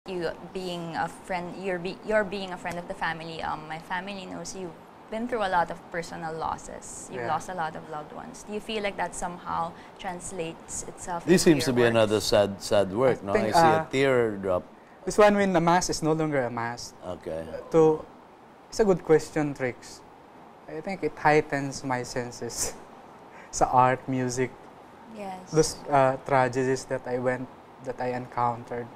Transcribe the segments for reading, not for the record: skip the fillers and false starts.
you being a friend, you're being a friend of the family. My family knows you've been through a lot of personal losses. You've lost a lot of loved ones. Do you feel like that somehow translates itself? This seems to be works? another sad work. No, I see a tear drop. This one, when the mass is no longer a mass. Okay. It's a good question, Trix. I think it heightens my senses sa art, music. Yes. Those tragedies that I encountered,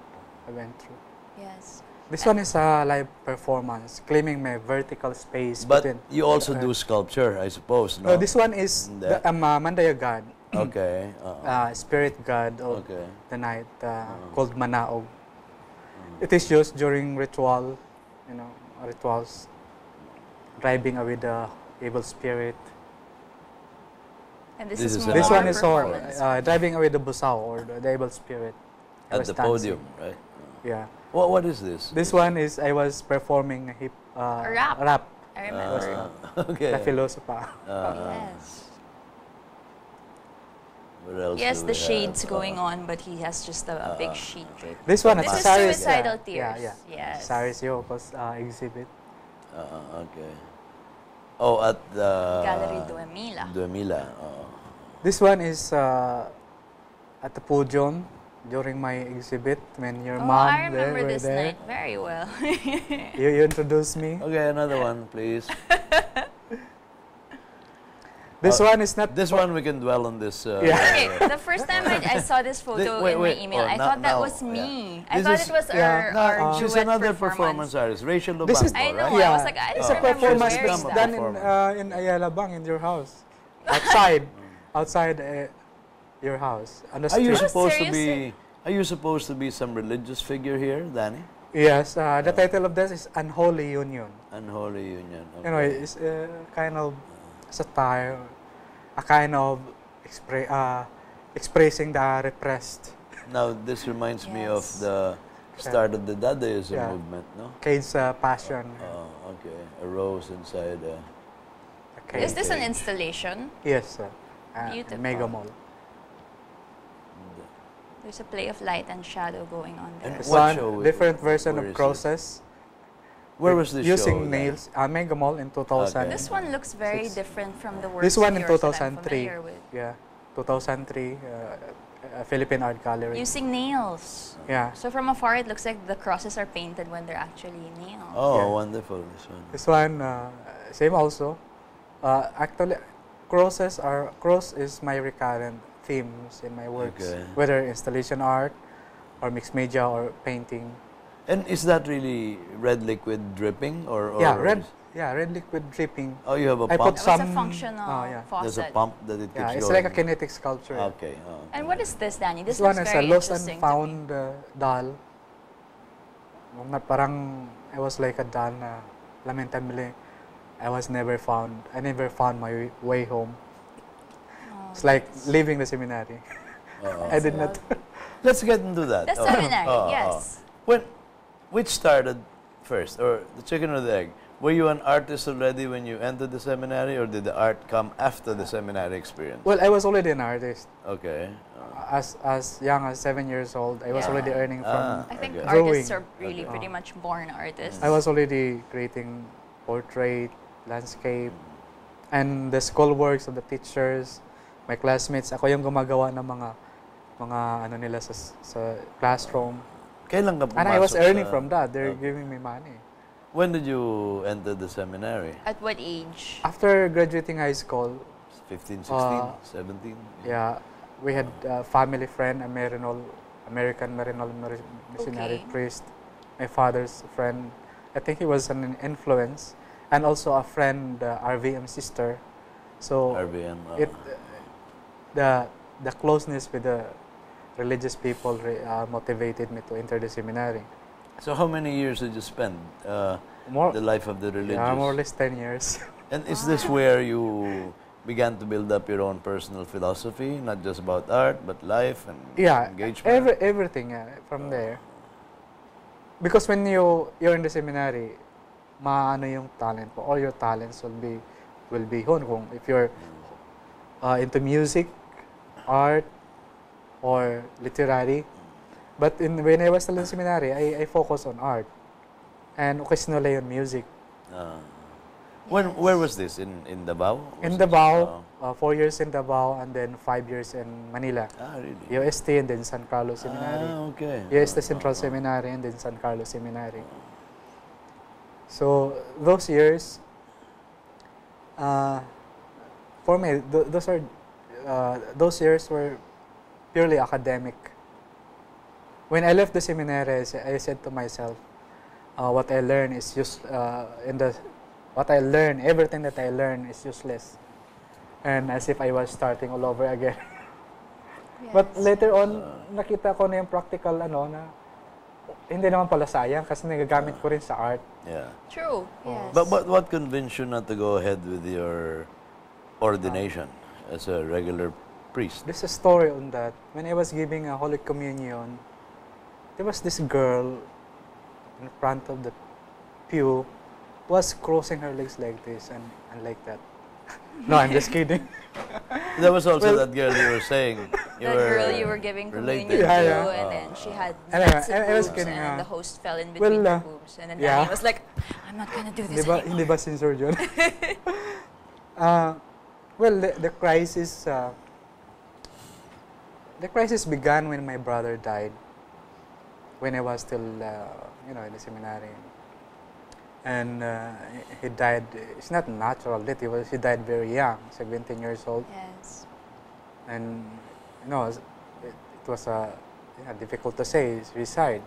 I went through. Yes. This one is a live performance, claiming my vertical space. But you also do sculpture, I suppose, no? This one is the Mandaya god. Okay. Spirit god of the night, called Manaog. It is used during rituals, driving away the evil spirit. And this one is all driving away the busao, or the evil spirit. At the podium, right? Yeah. What is this? This one is I was performing a rap. I remember. Okay. La Filosofa. Yes. What else Yes, do the we shades have? going on, but he has just a big sheet draped. This one is is Suicidal Tears. Yeah. Yes. Saris Yoko's exhibit. Okay. Oh, at the Gallery Duemila. Duemila. This one is at the podium during my exhibit when your mom I remember were this there. night very well. You introduced me. Okay, another one, please. This one is not. This one we can dwell on this. Okay, the first time I saw this photo in my email, I thought that was me. I thought it was our She's duet another performance artist, Rachel Lobango, This is, I know. right? I was like, I it's don't a remember performance wearing that's that. done in Ayala Bang, in your house, outside your house on the Are you street. supposed to be? Are you supposed to be some religious figure here, Danny? Yes, the title of this is Unholy Union. Unholy Union. Okay. You know, it's a kind of satire, a kind of expressing the repressed. Now this reminds me of the start of the Dadaism movement, no? Cade's passion. Okay. A rose inside a Is this an installation? Yes, Beautiful. Mega Mall. There's a play of light and shadow going on there. This What one, show different version where of is crosses. Where was this using show? nails. Mega Mall in 2000. Okay. This one looks very different from the works This one of in yours that I'm 2003. familiar with. Yeah, 2003, Philippine Art Gallery. Using nails. Yeah. So from afar, it looks like the crosses are painted when they're actually nails. Oh, Yeah. wonderful! This one. This one, same also. Actually, cross is my recurrent themes in my works, whether installation art, or mixed media, or painting. And is that really red liquid dripping or red liquid dripping. Oh, you have a I pump. put That was some a functional faucet. There's a pump that it keeps Yeah, it's going. like a kinetic sculpture. Okay. And what is this, Danny? This looks one is a very lost and interesting found doll. Parang I was like a doll na lamentably I never found my way home. It's like leaving the seminary. I did not. Let's get into that. The seminary, yes. Which started first, or the chicken or the egg? Were you an artist already when you entered the seminary, or did the art come after the seminary experience? Well, I was already an artist. Okay. As young as 7 years old, I was already earning from. I think Okay. artists are really pretty much born artists. I was already creating portrait, landscape, and the school works of the teachers, my classmates. Ako yung gumagawa ng mga ano nila sa classroom. Kailan ka pumasok And I was earning sa- from that. They're giving me money. When did you enter the seminary? At what age? After graduating high school, 15, 16, 17? yeah, we had a family friend, American Marinol missionary priest. My father's friend. I think he was an influence, and also a friend, RVM sister. So RVM. the closeness with the religious people motivated me to enter the seminary. So how many years did you spend the life of the religious? Yeah, more or less 10 years. And is this where you began to build up your own personal philosophy, not just about art, but life and engagement? Everything from there. Because when you're in the seminary, maano yung talent mo. All your talents will be honed. If you're into music, art, or literary, But when I was still in seminary, I focused on art and occasionally on music. Where was this? In Davao? In Davao, 4 years in Davao, and then 5 years in Manila. Really? UST and then San Carlos Seminary. Okay. UST Central Seminary and then San Carlos Seminary. So those years, for me, those years were purely academic. When I left the seminary, I said to myself, what I learned is everything that I learned is useless, and as if I was starting all over again. Yes. But later on, nakita ko na yung practical na hindi naman pala sayang kasi nagagamit ko rin sa art. Yeah. True. Yes. But what convinced you not to go ahead with your ordination as a regular priest? There's a story on that. When I was giving a Holy Communion, there was this girl in front of the pew was crossing her legs like this and like that. No, I'm just kidding. There was also that girl you were saying. That girl you were giving communion related. to, and then she had Anyway, massive I was boobs, kidding, and the host fell in between her boobs, and then Danny was like, "I'm not gonna do this anymore." Hindi ba sincere yun? Well, the crisis began when my brother died. When I was still, in the seminary, and he died. It's not natural death. He died very young, 17 years old. Yes. And it was difficult to say. Suicide.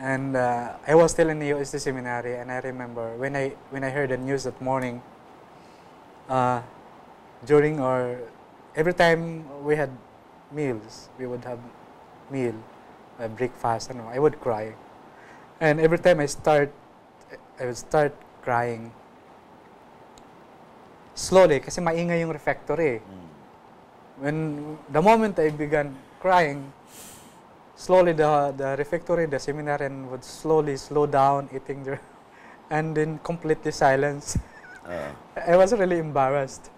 And I was still in the UST seminary, and I remember when I heard the news that morning. Every time we had meals, we would have meal, breakfast. I would cry, and every time I would start crying slowly kasi maingay yung refectory. When the moment I began crying, slowly the refectory, the seminarian would slowly slow down eating their, and then completely silence. I was really embarrassed,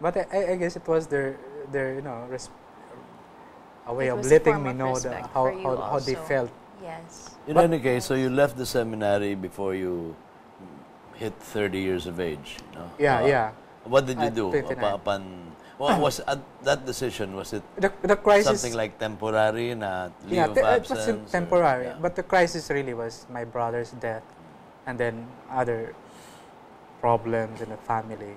but I guess it was their a way of letting me know how they felt. Yes. In any case, so you left the seminary before you hit 30 years of age. No? Yeah. What did you do? 29. Was that decision? Was it the crisis? something like temporary, not leave of absence? It was temporary. But the crisis really was my brother's death, and then other problems in the family,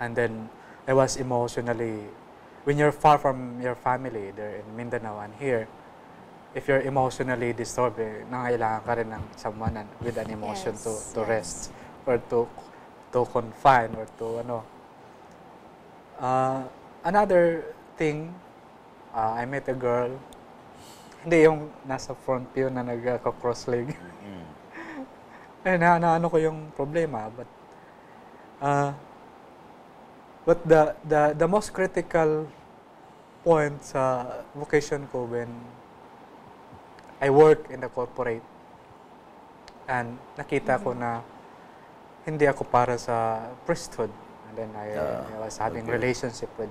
and then I was emotionally. When you're far from your family, there in Mindanao and here, if you're emotionally disturbed, nangailangan ka rin ng someone with an emotion to rest or to confine or to another thing, I met a girl, hindi yung nasa front pew na nagka-cross leg. Ano ko yung problema, but the most critical point sa vocation ko when I work in the corporate and nakita ko na hindi ako para sa priesthood, and then I was having relationship with.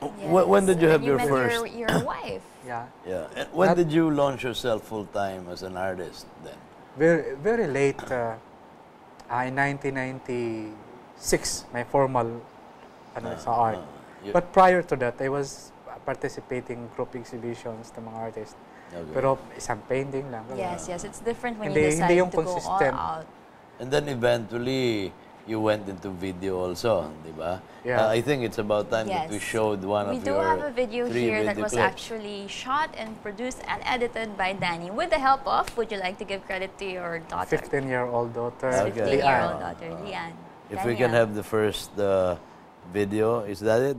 Yes. When did you have your met first? your wife. Yeah. And when did you launch yourself full time as an artist then? Very very late. In 1996, my formal sa art. But prior to that, I was participating group exhibitions ng mga artists. Okay. Pero isang painting lang. Yes, it's different when Hindi you decide yung to go consistent. all out. And then eventually, you went into video also, di ba? Yeah. I think it's about time that we showed one We of do your have a video 3 here that video was clips. actually shot and produced and edited by Danny with the help of, would you like to give credit to your daughter? 15-year-old daughter, Okay. 15-year-old daughter, Leanne. If we can have the first video, is that it?